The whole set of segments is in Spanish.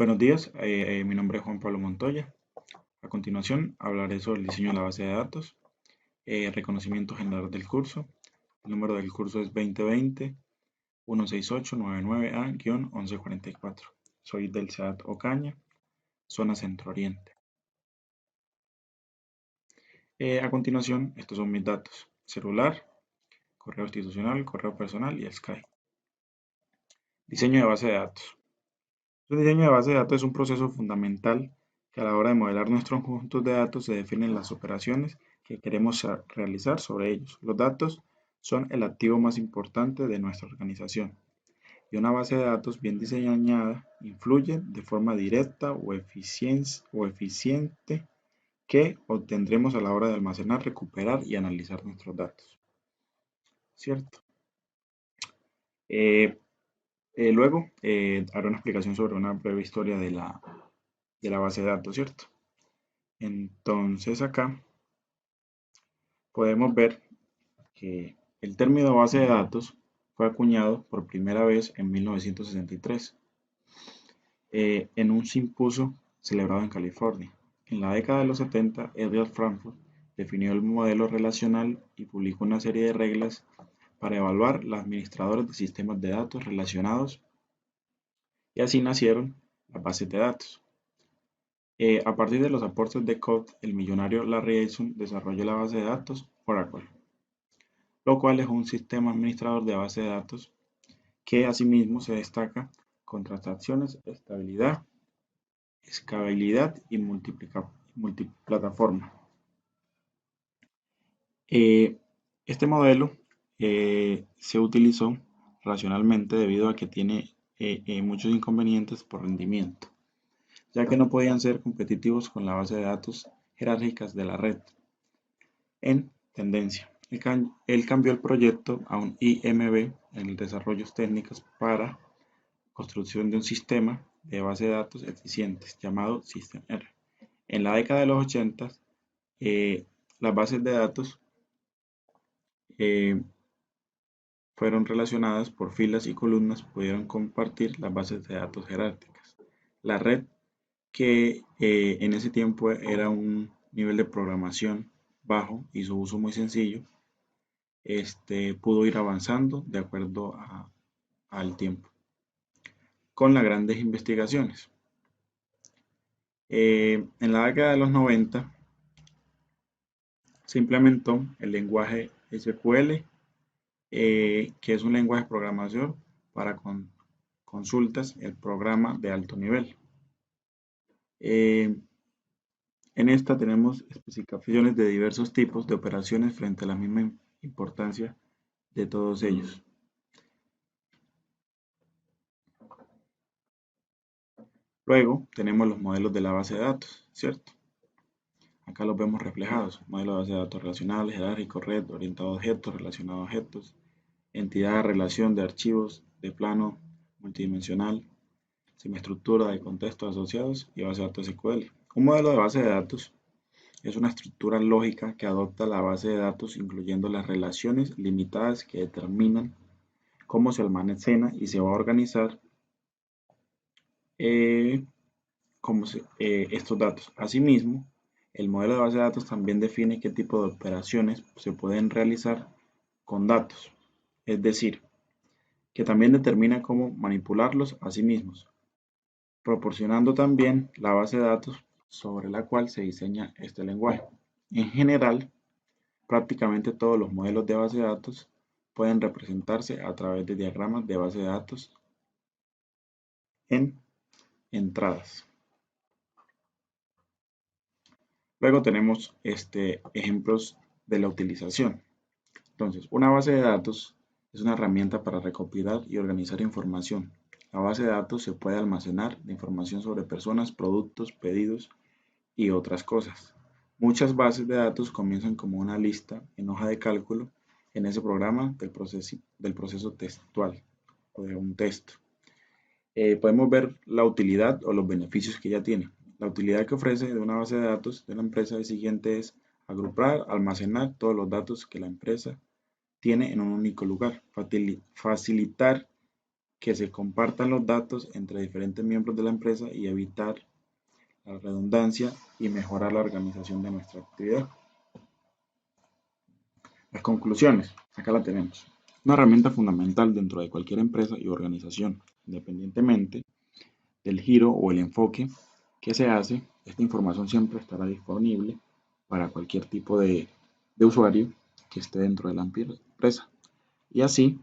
Buenos días, mi nombre es Juan Pablo Montoya. A continuación hablaré sobre el diseño de la base de datos, reconocimiento general del curso. El número del curso es 2020-16899A-1144. Soy del SEAT Ocaña, zona Centro Oriente. A continuación, estos son mis datos: celular, correo institucional, correo personal y Skype. Diseño de base de datos. El diseño de base de datos es un proceso fundamental que a la hora de modelar nuestros conjuntos de datos se definen las operaciones que queremos realizar sobre ellos. Los datos son el activo más importante de nuestra organización y una base de datos bien diseñada influye de forma directa o eficiente que obtendremos a la hora de almacenar, recuperar y analizar nuestros datos. ¿Cierto? Eh, Luego haré una explicación sobre una breve historia de la base de datos, ¿cierto? Entonces acá podemos ver que el término base de datos fue acuñado por primera vez en 1963 en un simposio celebrado en California. En la década de los 70, Edgar Frankfurt definió el modelo relacional y publicó una serie de reglas para evaluar los administradores de sistemas de datos relacionados, y así nacieron las bases de datos. A partir de los aportes de Codd, el millonario Larry Ellison desarrolló la base de datos Oracle, lo cual es un sistema administrador de base de datos que asimismo se destaca con transacciones, estabilidad, escalabilidad y multiplataforma. Eh, este modelo se utilizó racionalmente debido a que tiene muchos inconvenientes por rendimiento, ya que no podían ser competitivos con la base de datos jerárquicas de la red. En tendencia, él cambió el proyecto a un IMB en desarrollos técnicos para construcción de un sistema de base de datos eficientes llamado System R. En la década de los 80, las bases de datos eh, fueron relacionadas por filas y columnas, pudieron compartir las bases de datos jerárquicas. La red, que en ese tiempo era un nivel de programación bajo y su uso muy sencillo, pudo ir avanzando de acuerdo al tiempo, con las grandes investigaciones. En la década de los 90 se implementó el lenguaje SQL, que es un lenguaje de programación para consultas, el programa de alto nivel. En esta tenemos especificaciones de diversos tipos de operaciones frente a la misma importancia de todos ellos. Luego tenemos los modelos de la base de datos, ¿cierto? Acá los vemos reflejados: modelo de base de datos relacional, jerárquico, red, orientado a objetos, relacionado a objetos, entidad de relación de archivos de plano multidimensional, semiestructura de contextos asociados y base de datos SQL. Un modelo de base de datos es una estructura lógica que adopta la base de datos incluyendo las relaciones limitadas que determinan cómo se almacena y se va a organizar eh, estos datos. Asimismo, el modelo de base de datos también define qué tipo de operaciones se pueden realizar con datos, es decir, que también determina cómo manipularlos a sí mismos, proporcionando también la base de datos sobre la cual se diseña este lenguaje. En general, prácticamente todos los modelos de base de datos pueden representarse a través de diagramas de base de datos en entradas. Luego tenemos ejemplos de la utilización. Entonces, una base de datos es una herramienta para recopilar y organizar información. La base de datos se puede almacenar de información sobre personas, productos, pedidos y otras cosas. Muchas bases de datos comienzan como una lista en hoja de cálculo en ese programa del proceso textual o de un texto. Podemos ver la utilidad o los beneficios que ya tiene. La utilidad que ofrece de una base de datos de la empresa siguiente es agrupar, almacenar todos los datos que la empresa tiene en un único lugar, facilitar que se compartan los datos entre diferentes miembros de la empresa y evitar la redundancia y mejorar la organización de nuestra actividad. Las conclusiones, acá la tenemos. Una herramienta fundamental dentro de cualquier empresa y organización, independientemente del giro o el enfoque que se hace, esta información siempre estará disponible para cualquier tipo de usuario que esté dentro de la empresa y así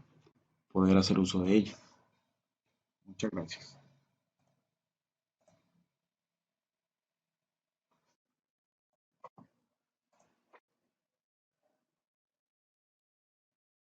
poder hacer uso de ella. Muchas gracias.